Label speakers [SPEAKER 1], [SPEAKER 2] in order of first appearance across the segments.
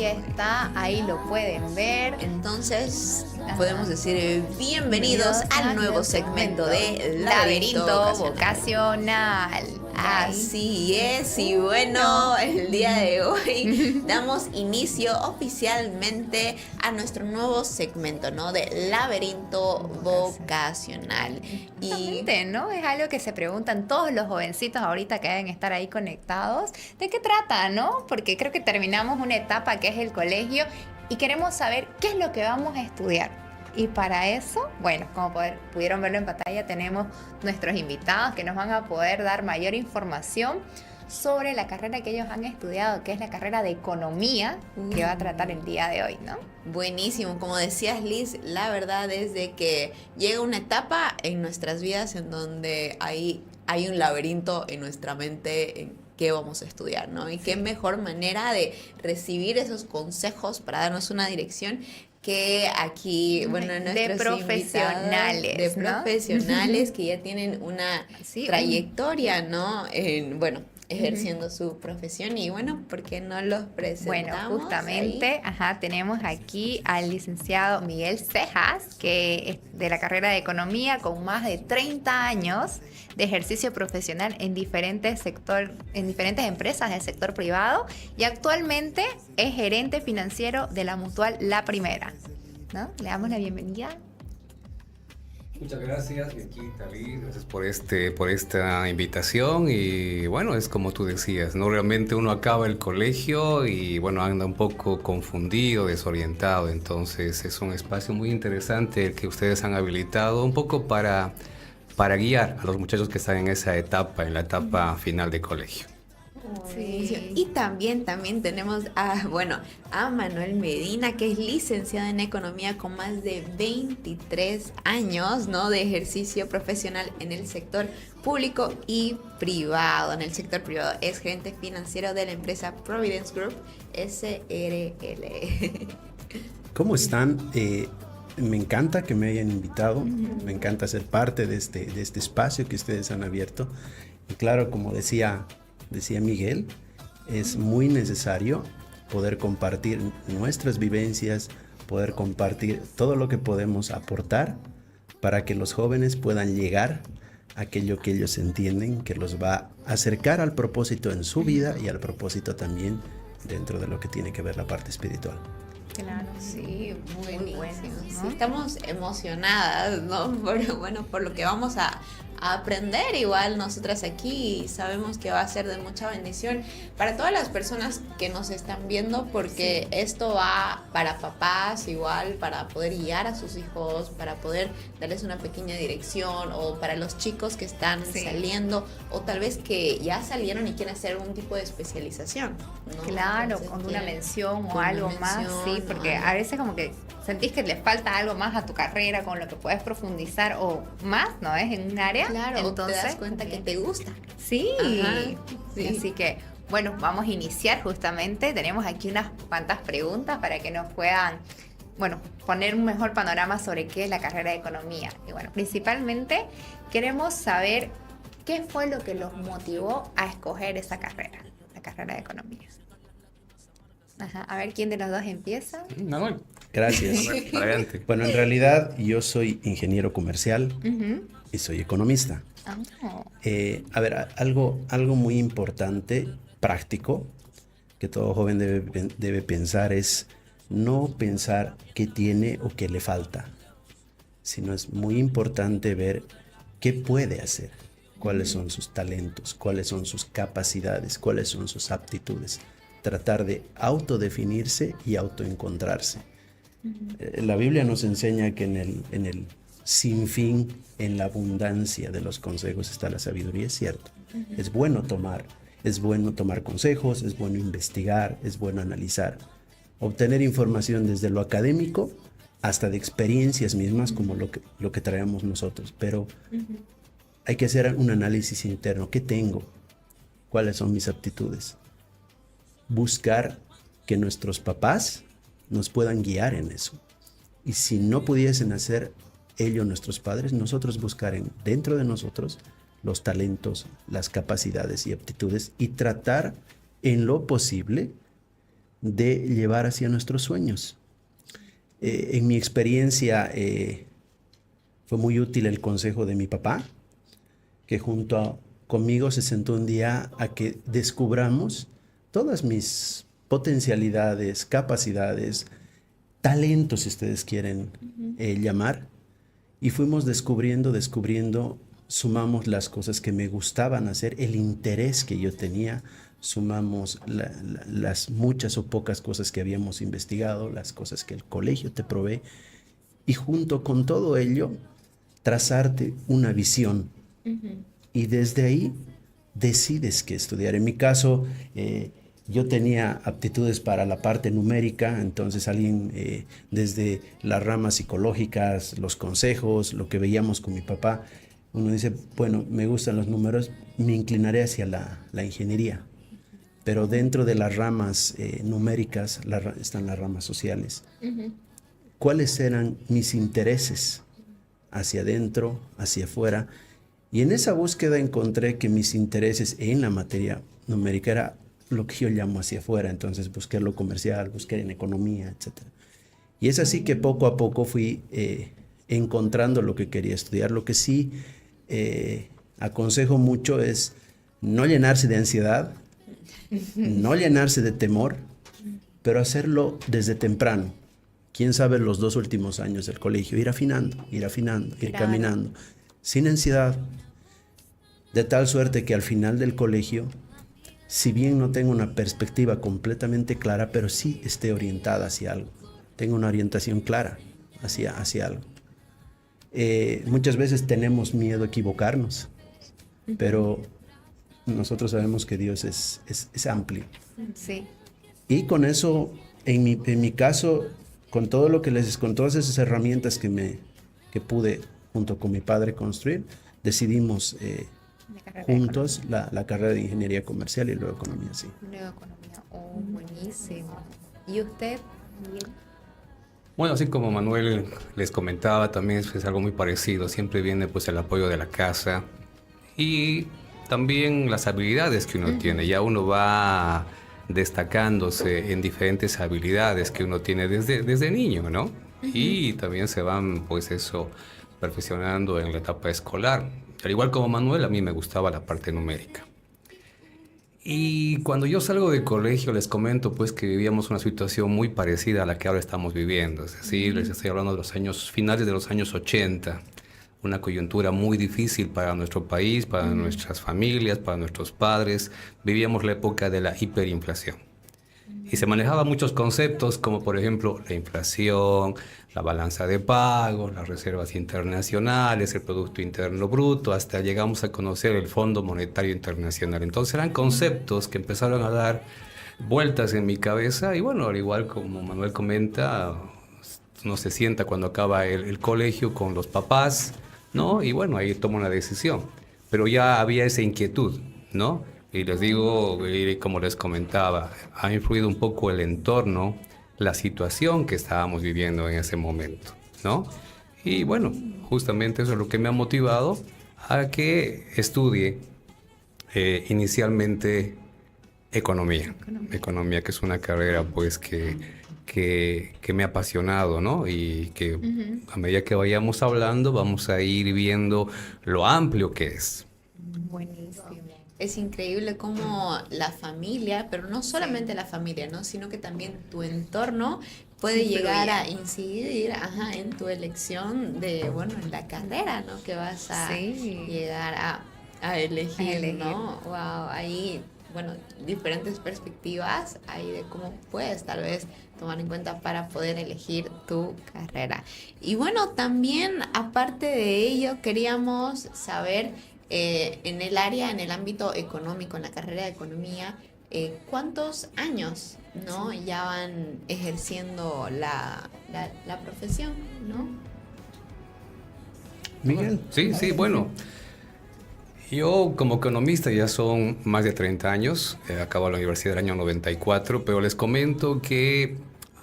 [SPEAKER 1] ahí está, ahí lo pueden ver.
[SPEAKER 2] Entonces, podemos decir bienvenidos al nuevo segmento de
[SPEAKER 1] Laberinto Vocacional.
[SPEAKER 2] Así es, y bueno, el día de hoy damos inicio oficialmente a nuestro nuevo segmento, ¿no? De Laberinto Vocacional.
[SPEAKER 1] Justamente, ¿no? Es algo que se preguntan todos los jovencitos ahorita que deben estar ahí conectados. ¿De qué trata, no? Porque creo que terminamos una etapa que es el colegio y queremos saber qué es lo que vamos a estudiar. Y para eso, bueno, como pudieron verlo en pantalla, tenemos nuestros invitados que nos van a poder dar mayor información sobre la carrera que ellos han estudiado, que es la carrera de economía que va a tratar el día de hoy, ¿no?
[SPEAKER 2] Buenísimo, como decías, Liz, la verdad es de que llega una etapa en nuestras vidas en donde hay un laberinto en nuestra mente en qué vamos a estudiar, ¿no? Y qué mejor manera de recibir esos consejos para darnos una dirección que aquí, bueno,
[SPEAKER 1] de profesionales,
[SPEAKER 2] de profesionales que ya tienen una trayectoria, ¿no? Bueno, ejerciendo su profesión y bueno, ¿por qué no los presentamos?
[SPEAKER 1] Bueno, justamente, tenemos aquí al licenciado Miguel Cejas, que es de la carrera de Economía con más de 30 años de ejercicio profesional en diferentes empresas del sector privado y actualmente es gerente financiero de la Mutual La Primera, ¿no? Le damos la bienvenida.
[SPEAKER 3] Muchas gracias, aquí Talí, gracias por esta invitación y bueno, es como tú decías, ¿no? Realmente uno acaba el colegio y bueno, anda un poco confundido, desorientado, entonces es un espacio muy interesante el que ustedes han habilitado un poco para guiar a los muchachos que están en esa etapa, en la etapa final de colegio.
[SPEAKER 2] Sí. Y también tenemos a Manuel Medina, que es licenciado en Economía con más de 23 años, ¿no? De ejercicio profesional en el sector público y privado. En el sector privado es gerente financiero de la empresa Providence Group SRL.
[SPEAKER 4] ¿Cómo están? Me encanta que me hayan invitado, me encanta ser parte de este espacio que ustedes han abierto. Y claro, como decía Miguel, es muy necesario poder compartir nuestras vivencias, poder compartir todo lo que podemos aportar para que los jóvenes puedan llegar a aquello que ellos entienden, que los va a acercar al propósito en su vida y al propósito también dentro de lo que tiene que ver la parte espiritual.
[SPEAKER 1] Claro, sí, muy bueno, ¿no?
[SPEAKER 2] Sí, estamos emocionadas, ¿no? Por lo que vamos a aprender igual nosotras aquí y sabemos que va a ser de mucha bendición para todas las personas que nos están viendo porque esto va para papás igual, para poder guiar a sus hijos, para poder darles una pequeña dirección o para los chicos que están saliendo o tal vez que ya salieron y quieren hacer algún tipo de especialización, ¿no?
[SPEAKER 1] Claro,
[SPEAKER 2] Entonces,
[SPEAKER 1] con una mención o algo más, sí, porque a veces como que sentís que le falta algo más a tu carrera con lo que puedes profundizar o más, ¿no? Es en un área.
[SPEAKER 2] Claro,
[SPEAKER 1] entonces
[SPEAKER 2] te das cuenta que te gusta.
[SPEAKER 1] Sí.
[SPEAKER 2] Sí.
[SPEAKER 1] Así que, bueno, vamos a iniciar justamente. Tenemos aquí unas cuantas preguntas para que nos puedan, poner un mejor panorama sobre qué es la carrera de Economía. Y bueno, principalmente queremos saber qué fue lo que los motivó a escoger esa carrera, la carrera de Economía. A ver, ¿quién de los dos empieza?
[SPEAKER 3] Manuel.
[SPEAKER 4] Gracias.
[SPEAKER 3] Adelante.
[SPEAKER 4] Bueno, en realidad yo soy ingeniero comercial y soy economista. A ver, algo muy importante, práctico, que todo joven debe pensar es no pensar qué tiene o qué le falta, sino es muy importante ver qué puede hacer, cuáles son sus talentos, cuáles son sus capacidades, cuáles son sus aptitudes. Tratar de autodefinirse y autoencontrarse. La Biblia nos enseña que en el sinfín, en la abundancia de los consejos está la sabiduría, es cierto. Es bueno tomar consejos, es bueno investigar, es bueno analizar, obtener información desde lo académico hasta de experiencias mismas como lo que traemos nosotros, pero hay que hacer un análisis interno. ¿Qué tengo? ¿Cuáles son mis aptitudes? Buscar que nuestros papás nos puedan guiar en eso. Y si no pudiesen hacer ello nuestros padres, nosotros buscar dentro de nosotros los talentos, las capacidades y aptitudes y tratar en lo posible de llevar hacia nuestros sueños. En mi experiencia fue muy útil el consejo de mi papá, que conmigo se sentó un día a que descubramos todas mis potencialidades, capacidades, talentos, si ustedes quieren llamar, y fuimos descubriendo, sumamos las cosas que me gustaban hacer, el interés que yo tenía, sumamos las muchas o pocas cosas que habíamos investigado, las cosas que el colegio te provee, y junto con todo ello, trazarte una visión. Y desde ahí decides qué estudiar. En mi caso, yo tenía aptitudes para la parte numérica, entonces alguien desde las ramas psicológicas, los consejos, lo que veíamos con mi papá, uno dice, bueno, me gustan los números, me inclinaré hacia la ingeniería. Pero dentro de las ramas numéricas están las ramas sociales. ¿Cuáles eran mis intereses hacia adentro, hacia afuera? Y en esa búsqueda encontré que mis intereses en la materia numérica era lo que yo llamo hacia afuera. Entonces busqué lo comercial, busqué en economía, etc. Y es así que poco a poco fui encontrando lo que quería estudiar. Lo que sí aconsejo mucho es no llenarse de ansiedad, no llenarse de temor, pero hacerlo desde temprano. Quién sabe los 2 últimos años del colegio, ir afinando, ir caminando, sin ansiedad, de tal suerte que al final del colegio, si bien no tengo una perspectiva completamente clara, pero sí esté orientada hacia algo, tengo una orientación clara hacia algo. Muchas veces tenemos miedo a equivocarnos, pero nosotros sabemos que Dios es amplio.
[SPEAKER 1] Sí.
[SPEAKER 4] Y con eso, en mi caso, con todas esas herramientas que pude junto con mi padre construir, decidimos juntos la carrera de ingeniería comercial y luego economía, sí.
[SPEAKER 1] Luego economía, buenísimo. ¿Y usted?
[SPEAKER 3] Bueno, así como Manuel les comentaba, también es algo muy parecido. Siempre viene pues el apoyo de la casa y también las habilidades que uno tiene. Ya uno va destacándose en diferentes habilidades que uno tiene desde niño, ¿no? Y también se van, pues eso, perfeccionando en la etapa escolar. Al igual como Manuel, a mí me gustaba la parte numérica. Y cuando yo salgo del colegio, les comento pues que vivíamos una situación muy parecida a la que ahora estamos viviendo. Es decir, les estoy hablando de los finales de los años 80. Una coyuntura muy difícil para nuestro país, para nuestras familias, para nuestros padres. Vivíamos la época de la hiperinflación. Y se manejaban muchos conceptos como por ejemplo la inflación, la balanza de pagos, las reservas internacionales, el Producto Interno Bruto, hasta llegamos a conocer el Fondo Monetario Internacional. Entonces eran conceptos que empezaron a dar vueltas en mi cabeza y bueno, al igual como Manuel comenta, uno se sienta cuando acaba el colegio con los papás, ¿no? Y bueno, ahí toma una decisión. Pero ya había esa inquietud, ¿no? Y les digo, como les comentaba, ha influido un poco el entorno, la situación que estábamos viviendo en ese momento, ¿no? Y bueno, justamente eso es lo que me ha motivado a que estudie inicialmente economía. Economía, que es una carrera pues que me ha apasionado, ¿no? Y que a medida que vayamos hablando vamos a ir viendo lo amplio que es.
[SPEAKER 1] Buenísimo.
[SPEAKER 2] Es increíble cómo la familia, pero no solamente la familia, ¿no? Sino que también tu entorno puede llegar a incidir en tu elección de, bueno, en la carrera, ¿no? Que vas a llegar a elegir, ¿no? Wow, ahí, bueno, diferentes perspectivas ahí de cómo puedes tal vez tomar en cuenta para poder elegir tu carrera. Y bueno, también aparte de ello, queríamos saber en el ámbito económico, en la carrera de economía, ¿cuántos años, ¿no? ya van ejerciendo la profesión, ¿no?
[SPEAKER 4] Miguel.
[SPEAKER 3] Sí, bueno. Yo como economista ya son más de 30 años, acabo la universidad del año 94, pero les comento que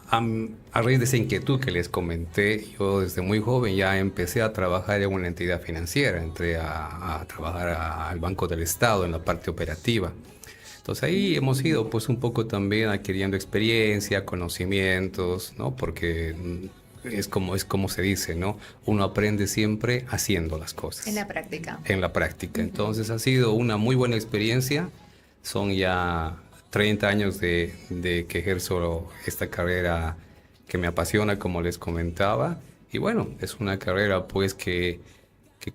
[SPEAKER 3] a raíz de esa inquietud que les comenté, yo desde muy joven ya empecé a trabajar en una entidad financiera, entré a trabajar al Banco del Estado en la parte operativa. Entonces ahí hemos ido pues un poco también adquiriendo experiencia, conocimientos, ¿no? Porque es como se dice, ¿no? Uno aprende siempre haciendo las cosas.
[SPEAKER 1] En la práctica.
[SPEAKER 3] En la práctica. Entonces ha sido una muy buena experiencia. Son ya 30 años de que ejerzo esta carrera que me apasiona, como les comentaba. Y bueno, es una carrera pues que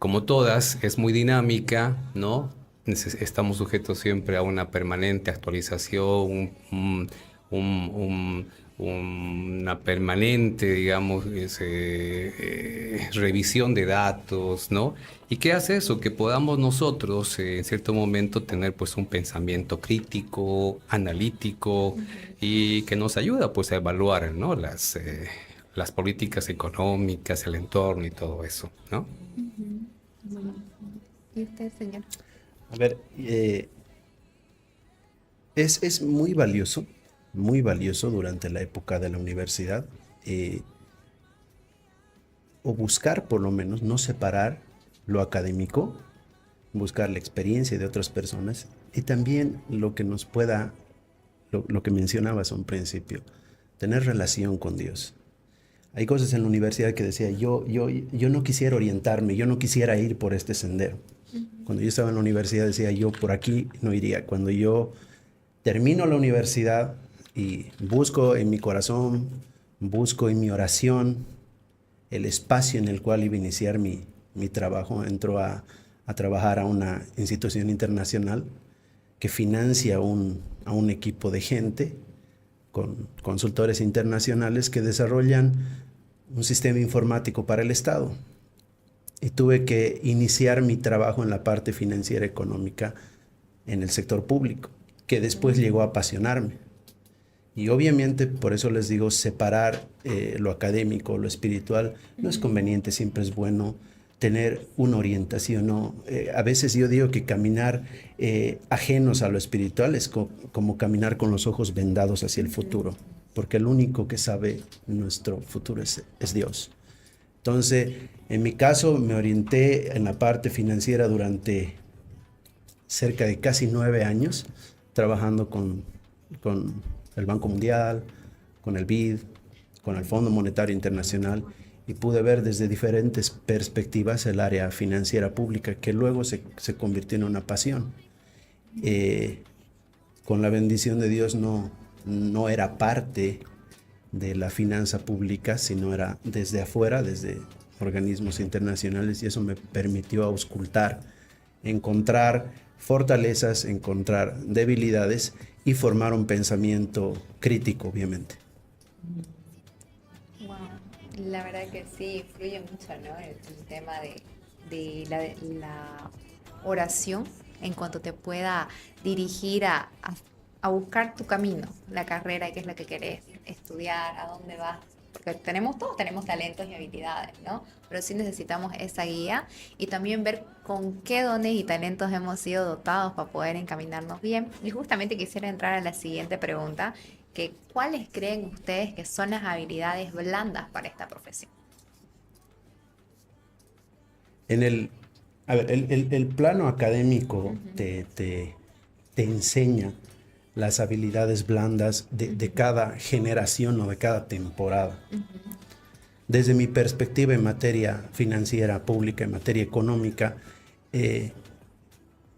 [SPEAKER 3] como todas es muy dinámica, ¿no? Estamos sujetos siempre a una permanente actualización, una permanente, digamos, revisión de datos, ¿no? ¿Y qué hace eso? Que podamos nosotros, en cierto momento, tener pues un pensamiento crítico, analítico, y que nos ayuda pues a evaluar, ¿no? Las políticas económicas, el entorno y todo eso, ¿no?
[SPEAKER 1] ¿Y usted, señor?
[SPEAKER 4] A ver, es muy valioso durante la época de la universidad, o buscar por lo menos no separar lo académico, buscar la experiencia de otras personas y también lo que nos pueda, lo que mencionabas a un principio, tener relación con Dios. Hay cosas en la universidad que decía, yo no quisiera orientarme, yo no quisiera ir por este sendero. Cuando yo estaba en la universidad decía, yo por aquí no iría. Cuando yo termino la universidad y busco en mi corazón, busco en mi oración el espacio en el cual iba a iniciar mi trabajo, entro a trabajar a una institución internacional que financia a un equipo de gente con consultores internacionales que desarrollan un sistema informático para el Estado. Y tuve que iniciar mi trabajo en la parte financiera económica en el sector público, que después llegó a apasionarme. Y obviamente, por eso les digo, separar lo académico, lo espiritual, no es conveniente, siempre es bueno tener una orientación, ¿no? A veces yo digo que caminar ajenos a lo espiritual es como caminar con los ojos vendados hacia el futuro, porque el único que sabe nuestro futuro es Dios. Entonces, en mi caso, me orienté en la parte financiera durante cerca de casi 9 años, trabajando con el Banco Mundial, con el BID, con el Fondo Monetario Internacional, y pude ver desde diferentes perspectivas el área financiera pública, que luego se convirtió en una pasión. Con la bendición de Dios no era parte de la finanza pública, sino era desde afuera, desde organismos internacionales, y eso me permitió auscultar, encontrar fortalezas, encontrar debilidades y formar un pensamiento crítico, obviamente.
[SPEAKER 1] Wow. La verdad que sí, influye mucho, ¿no? El tema de la oración, en cuanto te pueda dirigir a buscar tu camino, la carrera que es la que querés estudiar, a dónde vas. Porque todos tenemos talentos y habilidades, ¿no? Pero sí necesitamos esa guía y también ver con qué dones y talentos hemos sido dotados para poder encaminarnos bien. Y justamente quisiera entrar a la siguiente pregunta, que ¿cuáles creen ustedes que son las habilidades blandas para esta profesión?
[SPEAKER 4] El plano académico te enseña las habilidades blandas de cada generación o de cada temporada. Desde mi perspectiva en materia financiera pública, en materia económica,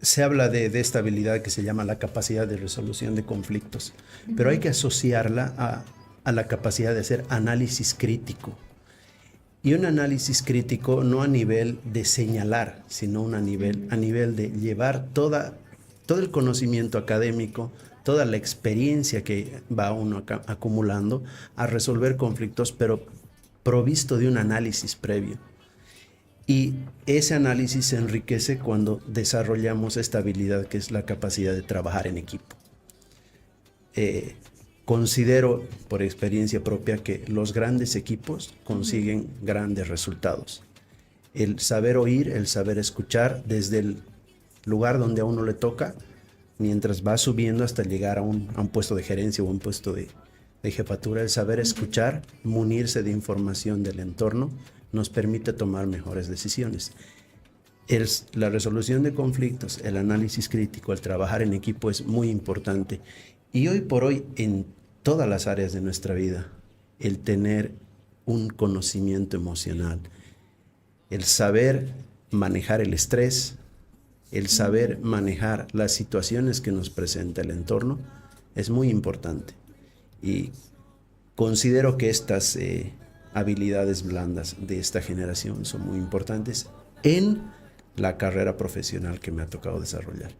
[SPEAKER 4] se habla de esta habilidad que se llama la capacidad de resolución de conflictos, pero hay que asociarla a la capacidad de hacer análisis crítico. Y un análisis crítico no a nivel de señalar, sino a nivel de llevar todo el conocimiento académico, toda la experiencia que va uno acumulando a resolver conflictos, pero provisto de un análisis previo. Y ese análisis se enriquece cuando desarrollamos esta habilidad que es la capacidad de trabajar en equipo. Considero por experiencia propia que los grandes equipos consiguen grandes resultados. El saber oír, el saber escuchar desde el lugar donde a uno le toca, mientras va subiendo hasta llegar a un puesto de gerencia o un puesto de jefatura, el saber escuchar, munirse de información del entorno, nos permite tomar mejores decisiones. La resolución de conflictos, el análisis crítico, el trabajar en equipo es muy importante. Y hoy por hoy, en todas las áreas de nuestra vida, el tener un conocimiento emocional, el saber manejar el estrés, el saber manejar las situaciones que nos presenta el entorno, es muy importante. Y considero que estas habilidades blandas de esta generación son muy importantes en la carrera profesional que me ha tocado desarrollar.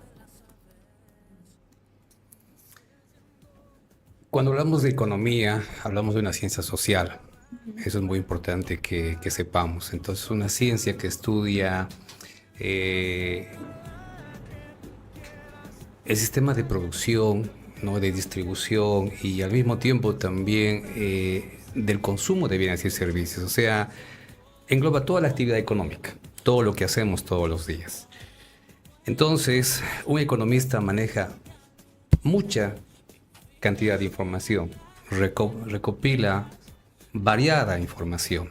[SPEAKER 3] Cuando hablamos de economía, hablamos de una ciencia social. Eso es muy importante que sepamos. Entonces, una ciencia que estudia el sistema de producción, ¿no? De distribución y al mismo tiempo también del consumo de bienes y servicios. O sea, engloba toda la actividad económica, todo lo que hacemos todos los días. Entonces, un economista maneja mucha cantidad de información, recopila variada información.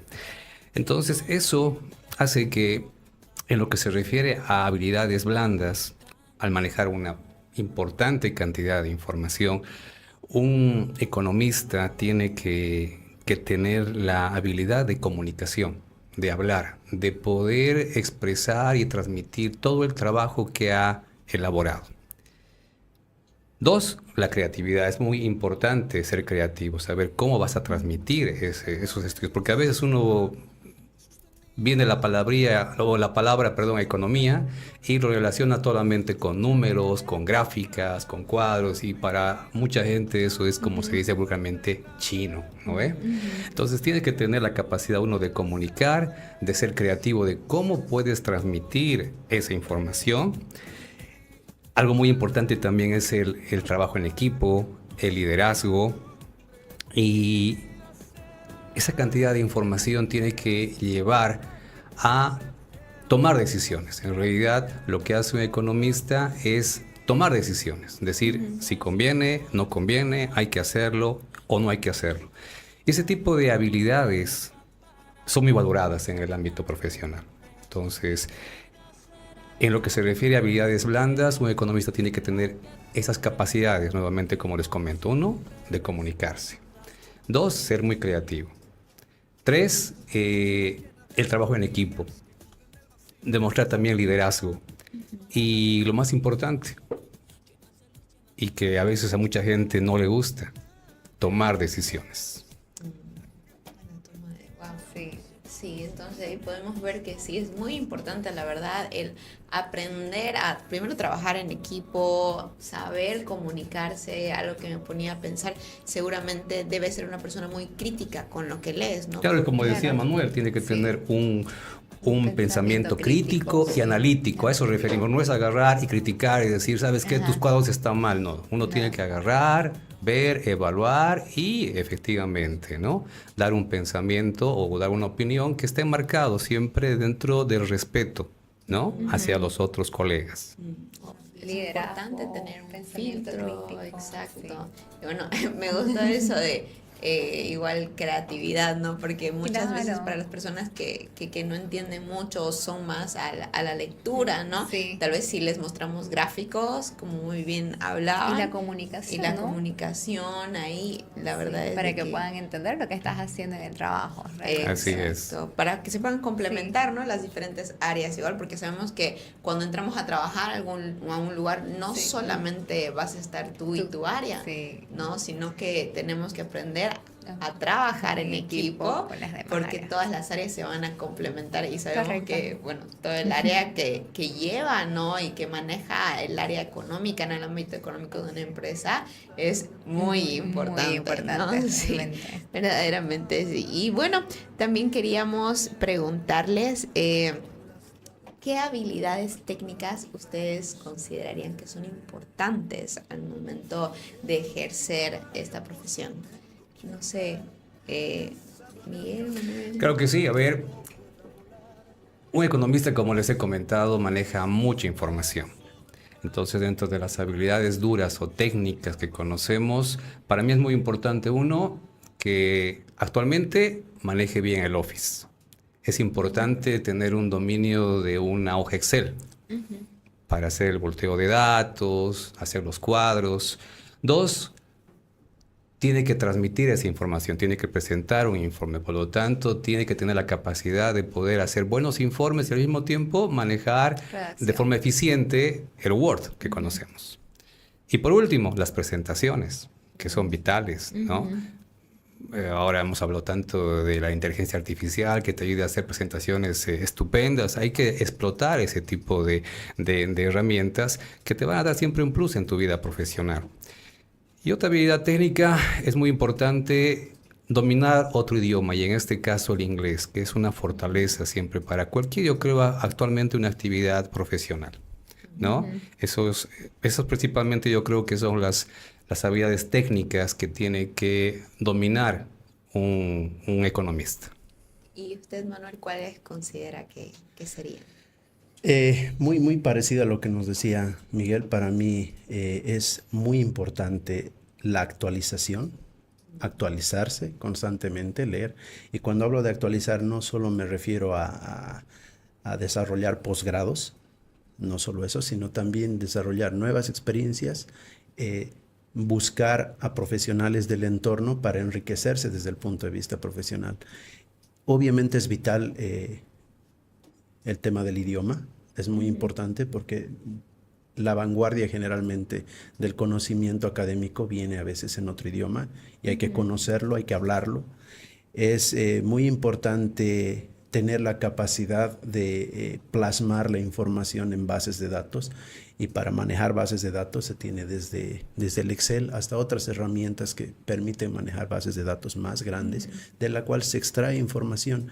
[SPEAKER 3] Entonces, eso hace que, en lo que se refiere a habilidades blandas, al manejar una importante cantidad de información, un economista tiene que tener la habilidad de comunicación, de hablar, de poder expresar y transmitir todo el trabajo que ha elaborado. 2, la creatividad. Es muy importante ser creativo, saber cómo vas a transmitir esos estudios, porque a veces uno viene la palabra, economía, y lo relaciona solamente con números, con gráficas, con cuadros, y para mucha gente eso es, como se dice vulgarmente, chino, ¿no ve? Entonces tienes que tener la capacidad uno de comunicar, de ser creativo, de cómo puedes transmitir esa información. Algo muy importante también es el trabajo en equipo, el liderazgo, y esa cantidad de información tiene que llevar a tomar decisiones. En realidad, lo que hace un economista es tomar decisiones, decir si conviene, no conviene, hay que hacerlo o no hay que hacerlo. Ese tipo de habilidades son muy valoradas en el ámbito profesional. Entonces, en lo que se refiere a habilidades blandas, un economista tiene que tener esas capacidades, nuevamente como les comento. 1, de comunicarse. 2, ser muy creativo. 3, el trabajo en equipo. Demostrar también liderazgo. Y lo más importante, y que a veces a mucha gente no le gusta, tomar decisiones.
[SPEAKER 2] Sí, entonces ahí podemos ver que sí es muy importante, la verdad, el aprender a primero trabajar en equipo, saber comunicarse. Algo que me ponía a pensar, seguramente debe ser una persona muy crítica con lo que lees, ¿no?
[SPEAKER 3] Claro, como decía Manuel, tiene que tener un pensamiento crítico y analítico. A eso referimos. No es agarrar y criticar y decir, ¿sabes qué? Tus cuadros están mal. No, uno tiene que agarrar, ver, evaluar y efectivamente, ¿no? Dar un pensamiento o dar una opinión que esté marcado siempre dentro del respeto, ¿no? Hacia los otros colegas.
[SPEAKER 2] Es importante tener un filtro crítico, exacto. Sí. Y bueno, me gusta eso de igual creatividad, ¿no? Porque muchas veces para las personas que no entienden mucho o son más a la lectura, ¿no? Sí. Tal vez si les mostramos gráficos, como muy bien hablaban.
[SPEAKER 1] Y la comunicación,
[SPEAKER 2] Y la comunicación, ahí la verdad es
[SPEAKER 1] para que puedan entender lo que estás haciendo en el trabajo.
[SPEAKER 3] Así es.
[SPEAKER 2] Para que se puedan complementar, ¿no? Las diferentes áreas igual, porque sabemos que cuando entramos a trabajar a un lugar, no solamente vas a estar tú y tu área, ¿no? Sino que tenemos que aprender a trabajar en equipo porque áreas. Todas las áreas se van a complementar y sabemos que, bueno, todo el área que lleva, ¿no? Y que maneja el área económica en el ámbito económico de una empresa es muy importante. Muy importante, ¿no? Sí, verdaderamente sí. Y bueno, también queríamos preguntarles ¿qué habilidades técnicas ustedes considerarían que son importantes al momento de ejercer esta profesión? No sé, Miguel, Manuel.
[SPEAKER 3] Claro que sí. A ver, un economista, como les he comentado, maneja mucha información. Entonces, dentro de las habilidades duras o técnicas que conocemos, para mí es muy importante, 1, que actualmente maneje bien el Office. es importante tener un dominio de una hoja Excel para hacer el volteo de datos, hacer los cuadros. 2, tiene que transmitir esa información, tiene que presentar un informe. Por lo tanto, tiene que tener la capacidad de poder hacer buenos informes y al mismo tiempo manejar de forma eficiente el Word que conocemos. Y por último, las presentaciones, que son vitales, ¿no? Ahora hemos hablado tanto de la inteligencia artificial que te ayuda a hacer presentaciones estupendas. Hay que explotar ese tipo de herramientas que te van a dar siempre un plus en tu vida profesional. Y otra habilidad técnica es muy importante, dominar otro idioma, y en este caso el inglés, que es una fortaleza siempre para cualquier, yo creo, actualmente una actividad profesional, ¿no? Esos principalmente yo creo que son las habilidades técnicas que tiene que dominar un economista.
[SPEAKER 2] ¿Y usted, Manuel, cuáles considera que serían?
[SPEAKER 4] Muy parecido a lo que nos decía Miguel. Para mí es muy importante la actualización, actualizarse constantemente, leer. Y cuando hablo de actualizar, no solo me refiero a desarrollar posgrados, no solo eso, sino también desarrollar nuevas experiencias, buscar a profesionales del entorno para enriquecerse desde el punto de vista profesional. Obviamente es vital el tema del idioma, es muy importante porque la vanguardia generalmente del conocimiento académico viene a veces en otro idioma y hay que conocerlo, hay que hablarlo. Es muy importante tener la capacidad de plasmar la información en bases de datos, y para manejar bases de datos se tiene desde el Excel hasta otras herramientas que permiten manejar bases de datos más grandes, de la cual se extrae información.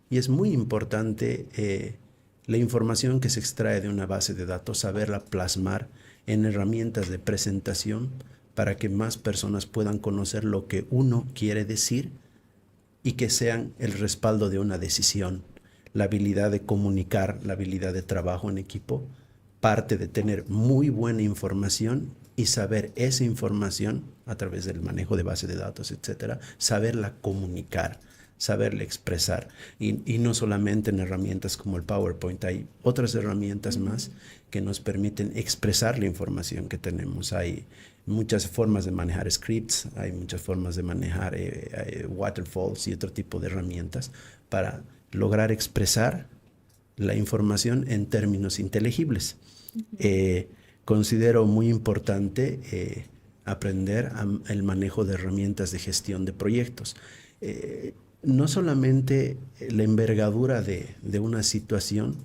[SPEAKER 4] Y es muy importante la información que se extrae de una base de datos, saberla plasmar en herramientas de presentación para que más personas puedan conocer lo que uno quiere decir y que sean el respaldo de una decisión. La habilidad de comunicar, la habilidad de trabajo en equipo, parte de tener muy buena información y saber esa información a través del manejo de base de datos, etcétera, saberla comunicar, saberla expresar. Y no solamente en herramientas como el PowerPoint, hay otras herramientas más que nos permiten expresar la información que tenemos. Hay muchas formas de manejar scripts, hay muchas formas de manejar waterfalls y otro tipo de herramientas para lograr expresar la información en términos inteligibles. Considero muy importante aprender el manejo de herramientas de gestión de proyectos. No solamente la envergadura de una situación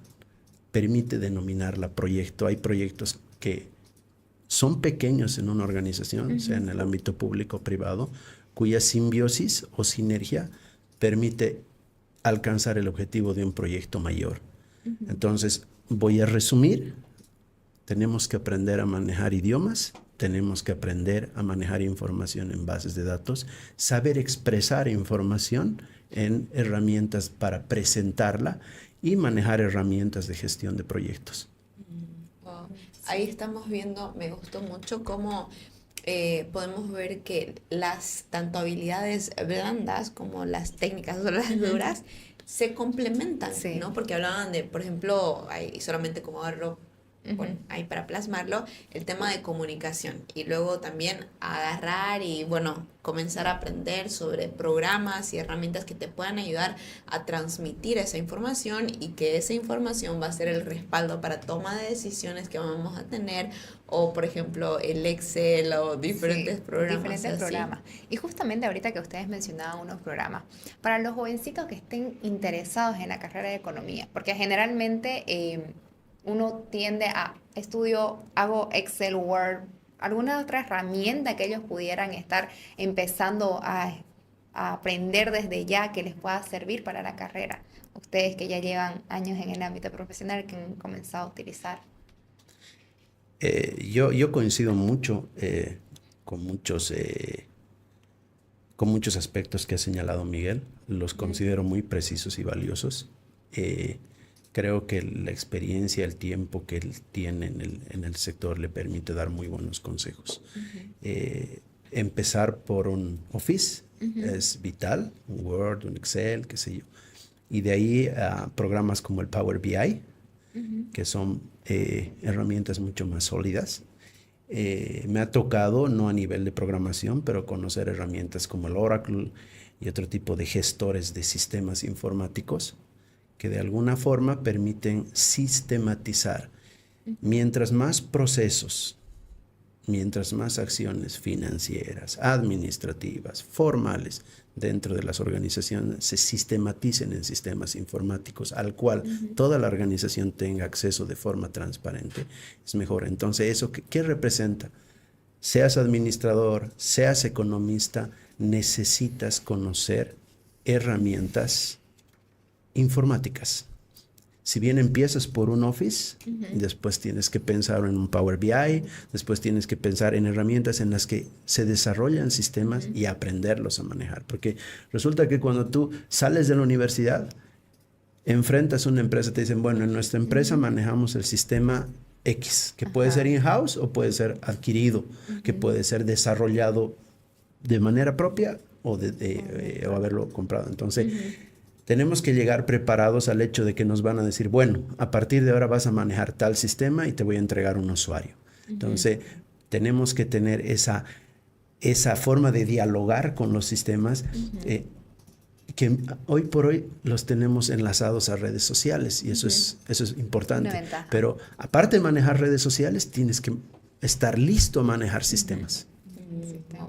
[SPEAKER 4] permite denominarla proyecto. Hay proyectos que son pequeños en una organización, sea en el ámbito público o privado, cuya simbiosis o sinergia permite alcanzar el objetivo de un proyecto mayor. Entonces, voy a resumir. Tenemos que aprender a manejar idiomas, tenemos que aprender a manejar información en bases de datos, saber expresar información en herramientas para presentarla y manejar herramientas de gestión de proyectos.
[SPEAKER 2] Wow. Ahí estamos viendo, me gustó mucho cómo podemos ver que las tanto habilidades blandas como las técnicas o las duras se complementan, ¿no? Porque hablaban de, por ejemplo, ahí solamente como verlo, bueno, ahí para plasmarlo, el tema de comunicación, y luego también agarrar y, bueno, comenzar a aprender sobre programas y herramientas que te puedan ayudar a transmitir esa información, y que esa información va a ser el respaldo para toma de decisiones que vamos a tener, o por ejemplo el Excel o diferentes programas.
[SPEAKER 1] Diferentes programas. Y justamente ahorita que ustedes mencionaban unos programas, para los jovencitos que estén interesados en la carrera de economía, porque generalmente uno tiende a hago Excel, Word, alguna otra herramienta que ellos pudieran estar empezando a aprender desde ya que les pueda servir para la carrera. Ustedes que ya llevan años en el ámbito profesional, que han comenzado a utilizar.
[SPEAKER 4] Yo coincido mucho con muchos aspectos que ha señalado Miguel. Los considero muy precisos y valiosos. Creo que la experiencia, el tiempo que él tiene en el sector le permite dar muy buenos consejos. Empezar por un Office es vital, un Word, un Excel, qué sé yo. Y de ahí a programas como el Power BI, que son herramientas mucho más sólidas. Me ha tocado, no a nivel de programación, pero conocer herramientas como el Oracle y otro tipo de gestores de sistemas informáticos que de alguna forma permiten sistematizar. Mientras más procesos, mientras más acciones financieras, administrativas, formales dentro de las organizaciones se sistematicen en sistemas informáticos al cual toda la organización tenga acceso de forma transparente, es mejor. Entonces, ¿eso qué representa? Seas administrador, seas economista, necesitas conocer herramientas informáticas. Si bien empiezas por un Office, después tienes que pensar en un Power BI, después tienes que pensar en herramientas en las que se desarrollan sistemas y aprenderlos a manejar. Porque resulta que cuando tú sales de la universidad, enfrentas una empresa, te dicen, bueno, en nuestra empresa manejamos el sistema X, que puede ser in-house o puede ser adquirido, que puede ser desarrollado de manera propia o haberlo comprado. Entonces, tenemos que llegar preparados al hecho de que nos van a decir, bueno, a partir de ahora vas a manejar tal sistema y te voy a entregar un usuario. Entonces, tenemos que tener esa forma de dialogar con los sistemas que hoy por hoy los tenemos enlazados a redes sociales y eso es importante. Pero aparte de manejar redes sociales, tienes que estar listo a manejar sistemas.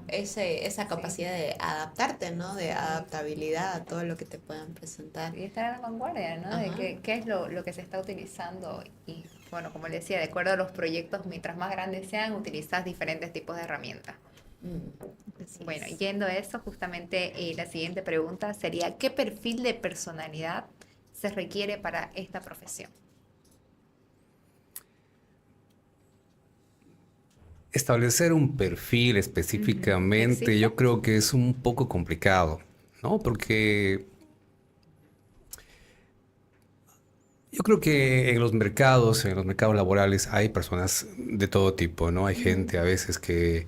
[SPEAKER 2] Esa capacidad de adaptarte, ¿no? De adaptabilidad a todo lo que te puedan presentar.
[SPEAKER 1] Y estar a la vanguardia, ¿no? De qué es lo que se está utilizando. Y bueno, como le decía, de acuerdo a los proyectos, mientras más grandes sean, utilizas diferentes tipos de herramientas. Bueno, yendo a eso, justamente la siguiente pregunta sería, ¿qué perfil de personalidad se requiere para esta profesión?
[SPEAKER 3] Establecer un perfil específicamente, yo creo que es un poco complicado, ¿no? Porque yo creo que en los mercados laborales hay personas de todo tipo, ¿no? Hay gente a veces que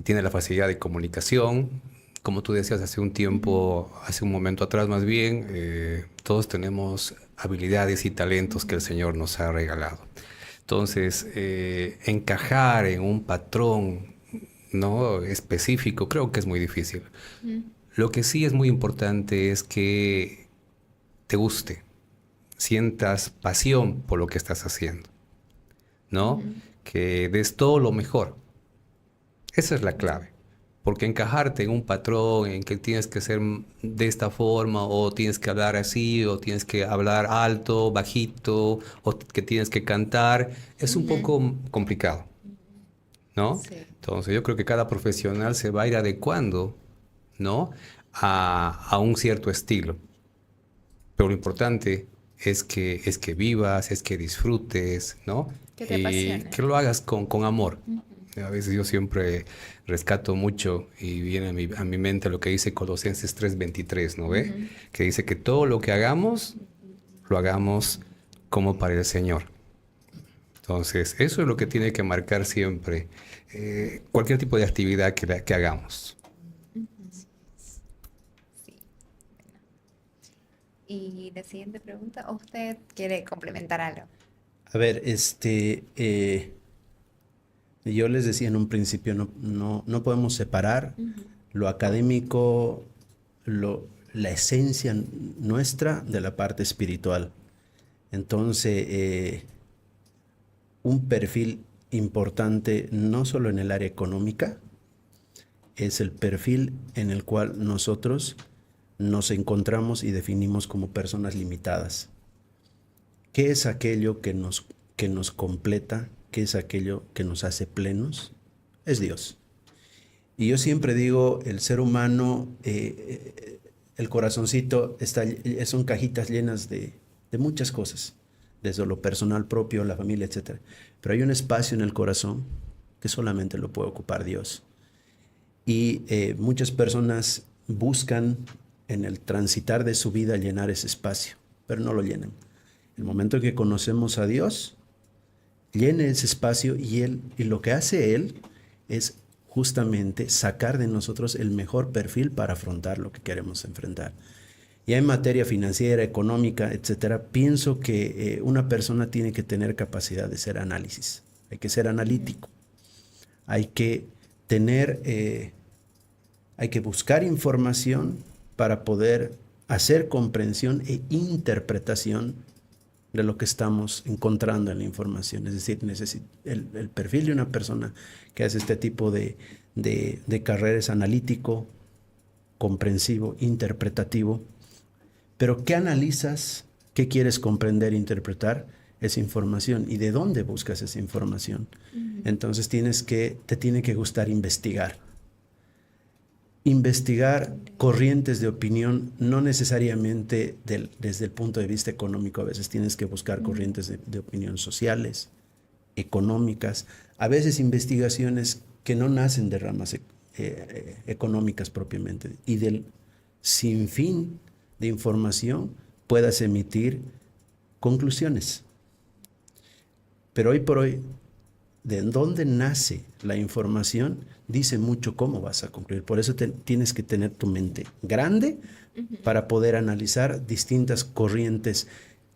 [SPEAKER 3] tiene la facilidad de comunicación. Como tú decías hace un tiempo, hace un momento atrás más bien, todos tenemos habilidades y talentos que el Señor nos ha regalado. Entonces, encajar en un patrón, ¿no?, específico, creo que es muy difícil. Lo que sí es muy importante es que te guste, sientas pasión por lo que estás haciendo, ¿no? Que des todo lo mejor. Esa es la clave. Porque encajarte en un patrón en que tienes que ser de esta forma, o tienes que hablar así, o tienes que hablar alto, bajito, o que tienes que cantar, es un poco complicado, ¿no? Sí. Entonces yo creo que cada profesional se va a ir adecuando, ¿no?, a un cierto estilo. Pero lo importante es que vivas, es que disfrutes, ¿no?
[SPEAKER 1] Que te apasione.
[SPEAKER 3] Que lo hagas con amor. A veces yo siempre rescato mucho y viene a mi mente lo que dice Colosenses 3:23, ¿no ve? Que dice que todo lo que hagamos, lo hagamos como para el Señor. Entonces, eso es lo que tiene que marcar siempre cualquier tipo de actividad que hagamos.
[SPEAKER 1] Sí. Y la siguiente pregunta, ¿usted quiere complementar algo?
[SPEAKER 4] A ver, yo les decía en un principio, no podemos separar lo académico, la esencia nuestra de la parte espiritual. Entonces, un perfil importante, no solo en el área económica, es el perfil en el cual nosotros nos encontramos y definimos como personas limitadas. ¿Qué es aquello que nos completa? ¿Qué es aquello que nos hace plenos? Es Dios. Y yo siempre digo, el ser humano, el corazoncito, son cajitas llenas de muchas cosas, desde lo personal propio, la familia, etc. Pero hay un espacio en el corazón que solamente lo puede ocupar Dios. Y muchas personas buscan en el transitar de su vida llenar ese espacio, pero no lo llenan. El momento que conocemos a Dios, llene ese espacio y lo que hace Él es justamente sacar de nosotros el mejor perfil para afrontar lo que queremos enfrentar. Ya en materia financiera, económica, etcétera, pienso que una persona tiene que tener capacidad de hacer análisis. Hay que ser analítico. Hay que tener, hay que buscar información para poder hacer comprensión e interpretación de lo que estamos encontrando en la información. Es decir, el perfil de una persona que hace este tipo de carrera es analítico, comprensivo, interpretativo. Pero ¿qué analizas? ¿Qué quieres comprender e interpretar? Esa información. ¿Y de dónde buscas esa información? Entonces te tiene que gustar investigar. Investigar corrientes de opinión, no necesariamente desde el punto de vista económico. A veces tienes que buscar corrientes de opinión sociales, económicas. A veces investigaciones que no nacen de ramas económicas propiamente. Y del sinfín de información puedas emitir conclusiones. Pero hoy por hoy, de dónde nace la información, dice mucho cómo vas a concluir. Por eso tienes que tener tu mente grande para poder analizar distintas corrientes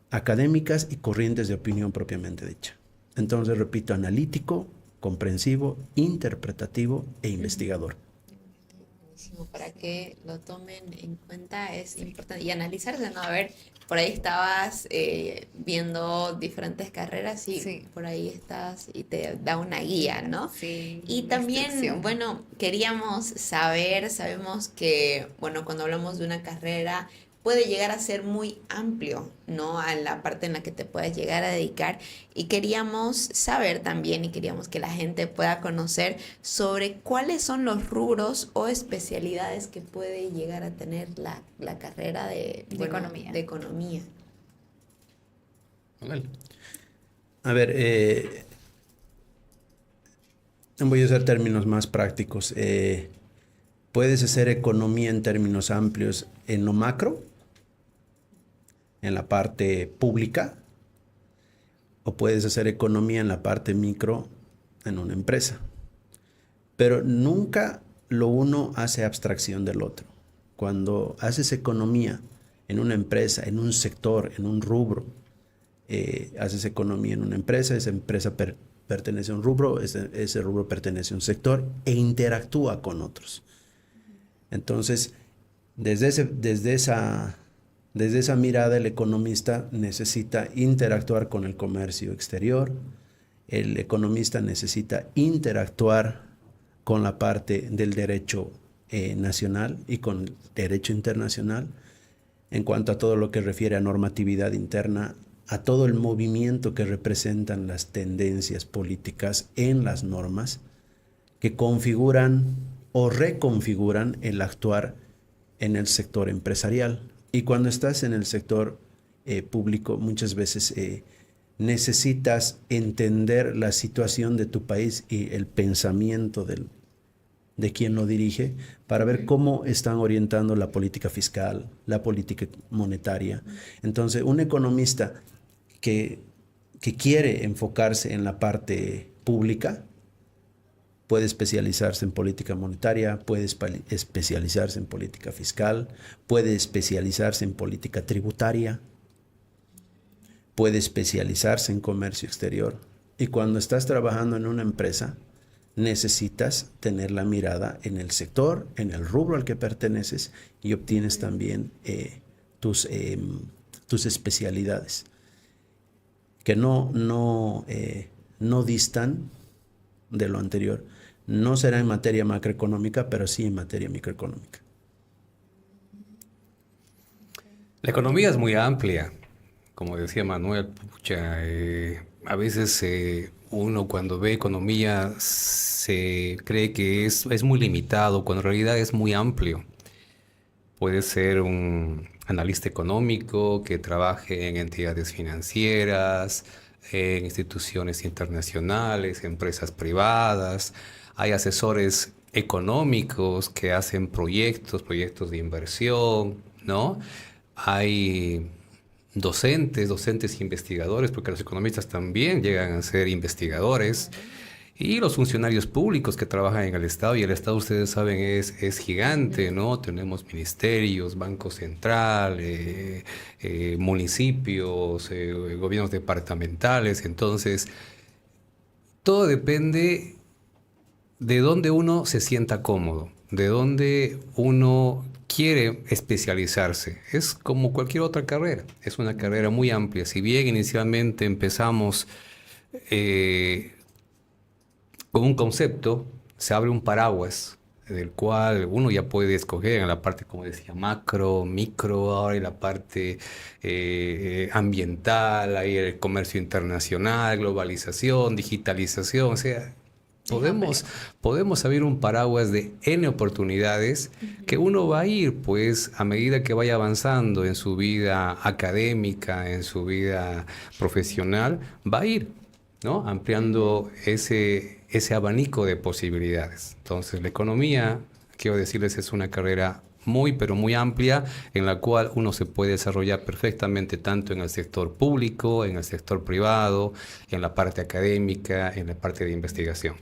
[SPEAKER 4] académicas y corrientes de opinión propiamente dicha. Entonces, repito, analítico, comprensivo, interpretativo e investigador.
[SPEAKER 2] Para que lo tomen en cuenta es importante y analizarse, ¿no? A ver, por ahí estabas viendo diferentes carreras y
[SPEAKER 1] Sí.
[SPEAKER 2] por ahí estás y te da una guía, ¿no?
[SPEAKER 1] Sí,
[SPEAKER 2] Y
[SPEAKER 1] una
[SPEAKER 2] también,
[SPEAKER 1] instrucción.
[SPEAKER 2] bueno, queríamos saber, sabemos que, bueno, cuando hablamos de una carrera puede llegar a ser muy amplio, ¿no? A la parte en la que te puedas llegar a dedicar. Y queríamos saber también y queríamos que la gente pueda conocer sobre cuáles son los rubros o especialidades que puede llegar a tener la carrera de
[SPEAKER 1] economía.
[SPEAKER 2] de economía.
[SPEAKER 4] A ver, voy a usar términos más prácticos. Puedes hacer economía en términos amplios en lo macro, en la parte pública, o puedes hacer economía en la parte micro en una empresa. Pero nunca lo uno hace abstracción del otro. Cuando haces economía en una empresa, en un sector, en un rubro, haces economía en una empresa, esa empresa pertenece a un rubro, ese rubro pertenece a un sector e interactúa con otros. Entonces, desde esa mirada, el economista necesita interactuar con el comercio exterior, el economista necesita interactuar con la parte del derecho nacional y con el derecho internacional en cuanto a todo lo que refiere a normatividad interna, a todo el movimiento que representan las tendencias políticas en las normas que configuran o reconfiguran el actuar en el sector empresarial. Y cuando estás en el sector público, muchas veces necesitas entender la situación de tu país y el pensamiento de quien lo dirige para ver cómo están orientando la política fiscal, la política monetaria. Entonces, un economista que quiere enfocarse en la parte pública puede especializarse en política monetaria, puede especializarse en política fiscal, puede especializarse en política tributaria, puede especializarse en comercio exterior. Y cuando estás trabajando en una empresa, necesitas tener la mirada en el sector, en el rubro al que perteneces y obtienes también tus especialidades, que no distan de lo anterior. No será en materia macroeconómica, pero sí en materia microeconómica.
[SPEAKER 3] La economía es muy amplia, como decía Manuel, pucha, a veces uno cuando ve economía se cree que es muy limitado, cuando en realidad es muy amplio. Puede ser un analista económico que trabaje en entidades financieras, en instituciones internacionales, empresas privadas. Hay asesores económicos que hacen proyectos de inversión, ¿no? Hay docentes investigadores, porque los economistas también llegan a ser investigadores. Y los funcionarios públicos que trabajan en el Estado, y el Estado, ustedes saben, es gigante, ¿no? Tenemos ministerios, Banco Central, municipios, gobiernos departamentales. Entonces, todo depende de dónde uno se sienta cómodo, de dónde uno quiere especializarse. Es como cualquier otra carrera, es una carrera muy amplia. Si bien inicialmente empezamos con un concepto, se abre un paraguas del cual uno ya puede escoger en la parte, como decía, macro, micro, ahora en la parte ambiental, ahí el comercio internacional, globalización, digitalización, o sea, podemos abrir un paraguas de N oportunidades que uno va a ir, pues, a medida que vaya avanzando en su vida académica, en su vida profesional, va a ir, ¿no? Ampliando ese abanico de posibilidades. Entonces, la economía, quiero decirles, es una carrera muy, pero muy amplia, en la cual uno se puede desarrollar perfectamente tanto en el sector público, en el sector privado, en la parte académica, en la parte de investigación.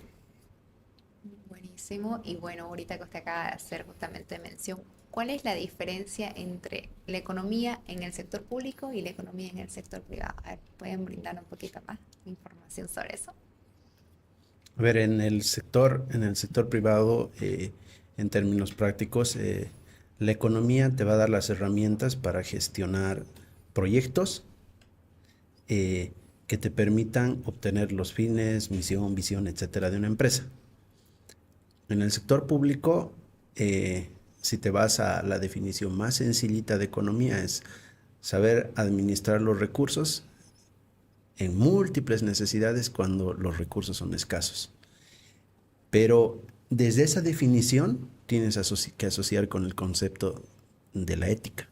[SPEAKER 1] Buenísimo. Y bueno, ahorita que usted acaba de hacer justamente mención, ¿cuál es la diferencia entre la economía en el sector público y la economía en el sector privado? A ver, ¿pueden brindar un poquito más de información sobre eso?
[SPEAKER 4] A ver, en el sector privado, en términos prácticos, la economía te va a dar las herramientas para gestionar proyectos que te permitan obtener los fines, misión, visión, etcétera, de una empresa. En el sector público, si te vas a la definición más sencillita de economía, es saber administrar los recursos en múltiples necesidades cuando los recursos son escasos. Pero desde esa definición tienes que asociar con el concepto de la ética.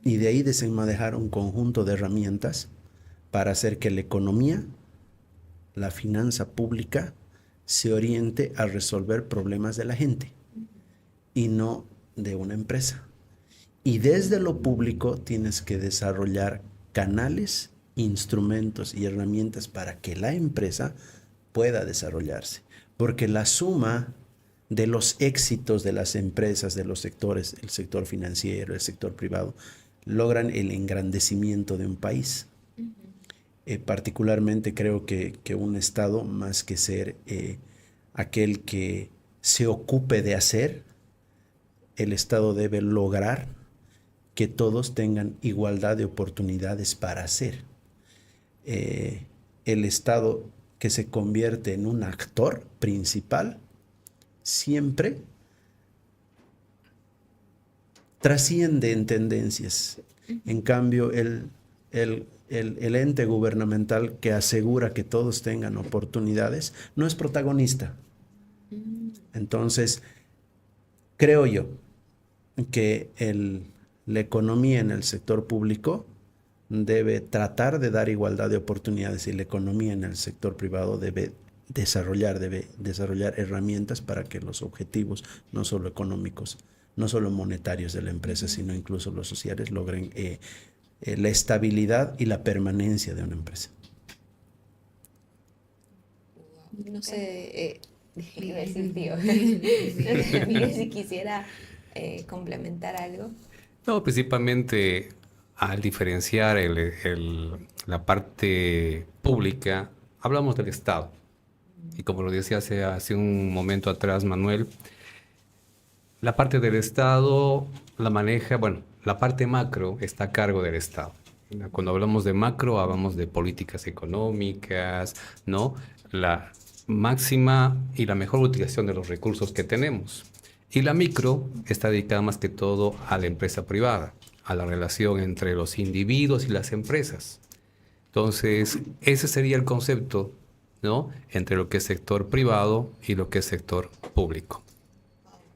[SPEAKER 4] Y de ahí desenmadejar un conjunto de herramientas para hacer que la economía, la finanza pública, se oriente a resolver problemas de la gente y no de una empresa. Y desde lo público tienes que desarrollar canales, instrumentos y herramientas para que la empresa pueda desarrollarse. Porque la suma de los éxitos de las empresas, de los sectores, el sector financiero, el sector privado, logran el engrandecimiento de un país. Particularmente creo que un Estado, más que ser aquel que se ocupe de hacer, el Estado debe lograr que todos tengan igualdad de oportunidades para hacer. El Estado que se convierte en un actor principal siempre trasciende en tendencias. En cambio, el ente gubernamental que asegura que todos tengan oportunidades no es protagonista. Entonces, creo yo que la economía en el sector público debe tratar de dar igualdad de oportunidades y la economía en el sector privado debe desarrollar herramientas para que los objetivos, no solo económicos, no solo monetarios de la empresa, sino incluso los sociales, logren la estabilidad y la permanencia de una empresa.
[SPEAKER 2] No sé, iba a decir tío, no sé si quisiera complementar algo.
[SPEAKER 3] No, principalmente al diferenciar la parte pública, hablamos del Estado. Y como lo decía hace un momento atrás Manuel, la parte del Estado la maneja, bueno, la parte macro está a cargo del Estado. Cuando hablamos de macro, hablamos de políticas económicas, ¿no? La máxima y la mejor utilización de los recursos que tenemos. Y la micro está dedicada más que todo a la empresa privada, a la relación entre los individuos y las empresas. Entonces, ese sería el concepto, ¿no? Entre lo que es sector privado y lo que es sector público.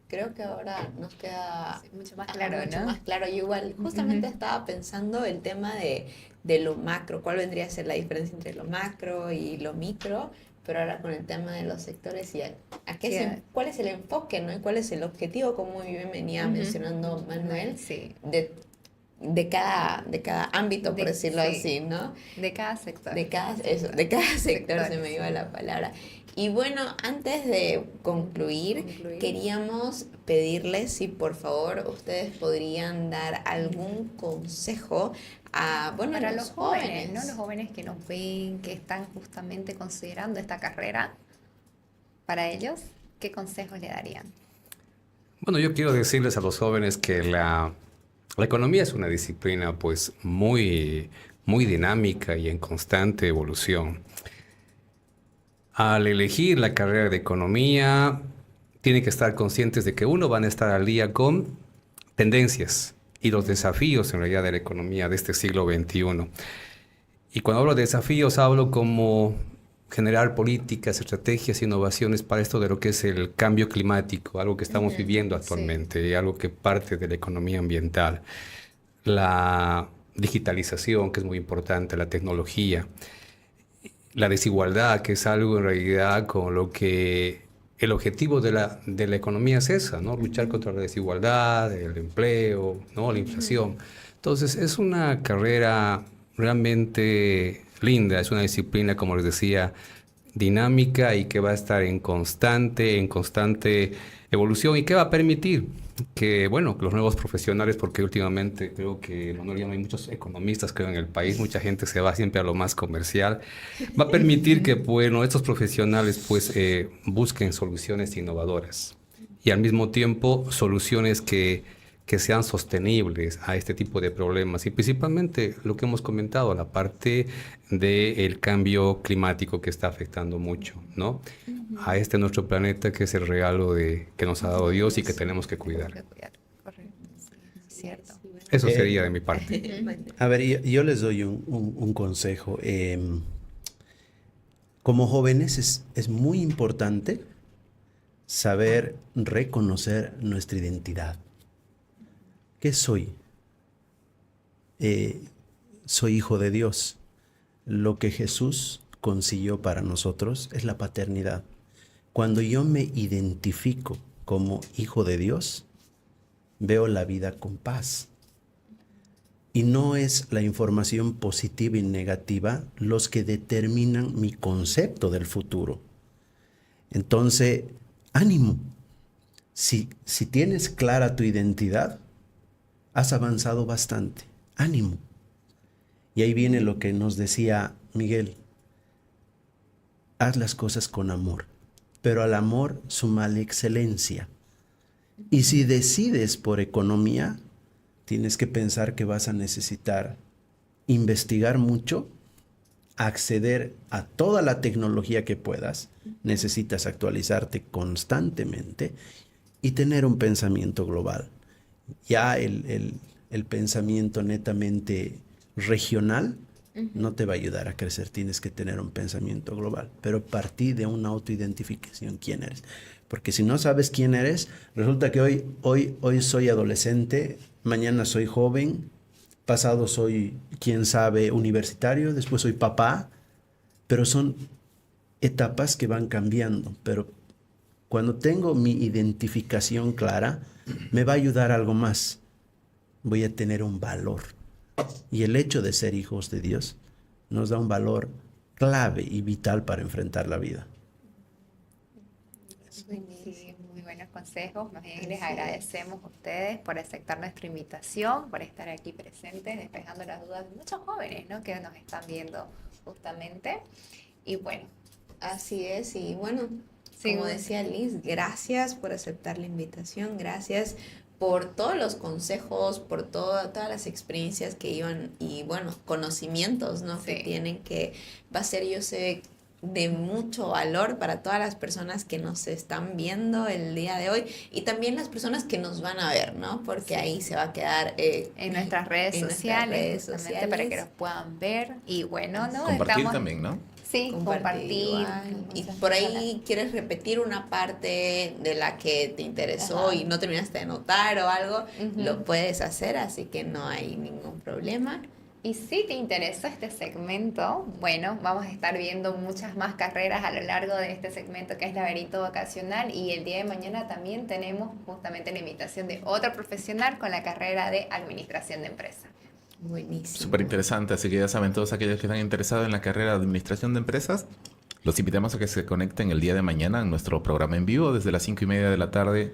[SPEAKER 2] Creo que ahora nos queda
[SPEAKER 1] mucho más claro,
[SPEAKER 2] mucho
[SPEAKER 1] ¿no?
[SPEAKER 2] más claro. Yo igual justamente estaba pensando el tema de lo macro, cuál vendría a ser la diferencia entre lo macro y lo micro, pero ahora con el tema de los sectores y cuál es el enfoque, ¿no? Y cuál es el objetivo, como muy bien venía mencionando Manuel,
[SPEAKER 1] Sí.
[SPEAKER 2] de de cada ámbito, por decirlo
[SPEAKER 1] sí,
[SPEAKER 2] así, ¿no?
[SPEAKER 1] de cada sector.
[SPEAKER 2] De cada sector se me iba la palabra. Y bueno, antes de concluir, queríamos pedirles si por favor ustedes podrían dar algún consejo a, bueno,
[SPEAKER 1] Para
[SPEAKER 2] los
[SPEAKER 1] los jóvenes, ¿no? Los jóvenes que nos ven, que están justamente considerando esta carrera, para ellos, ¿qué consejos le darían?
[SPEAKER 3] Bueno, yo quiero decirles a los jóvenes que la economía es una disciplina pues muy, muy dinámica y en constante evolución. Al elegir la carrera de economía, tienen que estar conscientes de que uno van a estar al día con tendencias y los desafíos en realidad de la economía de este siglo XXI. Y cuando hablo de desafíos, hablo como generar políticas, estrategias, innovaciones para esto de lo que es el cambio climático, algo que estamos viviendo actualmente, algo que parte de la economía ambiental. La digitalización, que es muy importante, la tecnología. La desigualdad, que es algo en realidad con lo que el objetivo de la economía es esa, ¿no? Luchar contra la desigualdad, el empleo, ¿no? La inflación. Entonces, es una carrera realmente linda, es una disciplina, como les decía, dinámica y que va a estar en constante evolución y que va a permitir que, bueno, los nuevos profesionales, porque últimamente creo que, Manuel, ya no hay muchos economistas, creo, en el país, mucha gente se va siempre a lo más comercial, va a permitir que, bueno, estos profesionales, pues, busquen soluciones innovadoras y al mismo tiempo soluciones que sean sostenibles a este tipo de problemas y principalmente lo que hemos comentado, la parte del cambio climático que está afectando mucho, ¿no? A este nuestro planeta que es el regalo que nos ha dado Dios y que tenemos que cuidar.
[SPEAKER 1] Correcto, sí, cierto.
[SPEAKER 3] Eso sería de mi parte.
[SPEAKER 4] A ver, yo les doy un consejo. Como jóvenes es muy importante saber reconocer nuestra identidad. ¿Qué soy? Soy hijo de Dios. Lo que Jesús consiguió para nosotros es la paternidad. Cuando yo me identifico como hijo de Dios, veo la vida con paz. Y no es la información positiva y negativa los que determinan mi concepto del futuro. Entonces, ánimo. Si tienes clara tu identidad, has avanzado bastante. Ánimo. Y ahí viene lo que nos decía Miguel. Haz las cosas con amor, pero al amor súmale excelencia. Y si decides por economía, tienes que pensar que vas a necesitar investigar mucho, acceder a toda la tecnología que puedas, necesitas actualizarte constantemente y tener un pensamiento global. Ya el pensamiento netamente regional no te va a ayudar a crecer, tienes que tener un pensamiento global, pero partir de una autoidentificación, ¿quién eres? Porque si no sabes quién eres, resulta que hoy soy adolescente, mañana soy joven, pasado soy, quién sabe, universitario, después soy papá, pero son etapas que van cambiando, pero cuando tengo mi identificación clara, me va a ayudar algo más. Voy a tener un valor. Y el hecho de ser hijos de Dios nos da un valor clave y vital para enfrentar la vida.
[SPEAKER 1] Sí, muy buenos consejos. Más bien les agradecemos a ustedes por aceptar nuestra invitación, por estar aquí presentes, despejando las dudas de muchos jóvenes, ¿no?, que nos están viendo justamente. Y bueno,
[SPEAKER 2] así es. Y bueno,
[SPEAKER 1] sí,
[SPEAKER 2] como decía Liz, gracias por aceptar la invitación, gracias por todos los consejos, por todas las experiencias que iban y bueno, conocimientos, ¿no?, que tienen, que va a ser, yo sé, de mucho valor para todas las personas que nos están viendo el día de hoy y también las personas que nos van a ver, ¿no? Porque ahí se va a quedar
[SPEAKER 1] en nuestras redes sociales, justamente para que nos puedan ver y bueno, ¿no?
[SPEAKER 5] Compartir también, ¿no?
[SPEAKER 1] Sí, compartir.
[SPEAKER 2] Y por ahí quieres repetir una parte de la que te interesó y no terminaste de notar o algo, lo puedes hacer, así que no hay ningún problema.
[SPEAKER 1] Y si te interesó este segmento, bueno, vamos a estar viendo muchas más carreras a lo largo de este segmento que es Laberinto Vocacional, y el día de mañana también tenemos justamente la invitación de otro profesional con la carrera de Administración de Empresas.
[SPEAKER 2] Buenísimo.
[SPEAKER 5] Súper interesante, así que ya saben, todos aquellos que están interesados en la carrera de Administración de Empresas, los invitamos a que se conecten el día de mañana en nuestro programa en vivo desde las 5:30 de la tarde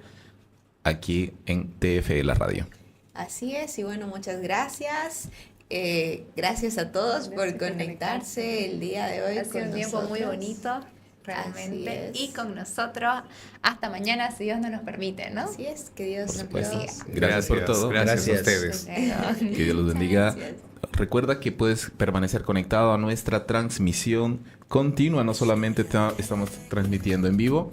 [SPEAKER 5] aquí en TFE La Radio.
[SPEAKER 2] Así es, y bueno, muchas gracias. Gracias a todos por conectarse el día de hoy.
[SPEAKER 1] Ha sido un tiempo muy bonito, realmente. Y con nosotros, hasta mañana, si Dios nos permite, ¿no?
[SPEAKER 2] Así es, que Dios
[SPEAKER 5] Por
[SPEAKER 2] nos
[SPEAKER 5] supuesto.
[SPEAKER 2] bendiga.
[SPEAKER 5] Gracias por todo.
[SPEAKER 3] Gracias a
[SPEAKER 4] Gracias.
[SPEAKER 3] ustedes.
[SPEAKER 5] Que Dios los bendiga.
[SPEAKER 2] Gracias.
[SPEAKER 5] Recuerda que puedes permanecer conectado a nuestra transmisión continua. No solamente estamos transmitiendo en vivo,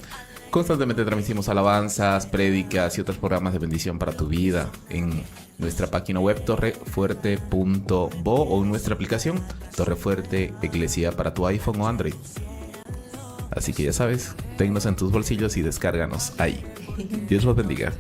[SPEAKER 5] constantemente transmitimos alabanzas, prédicas y otros programas de bendición para tu vida en nuestra página web torrefuerte.bo o en nuestra aplicación Torrefuerte Iglesia para tu iPhone o Android. Así que ya sabes, tennos en tus bolsillos y descárganos ahí. Dios los bendiga.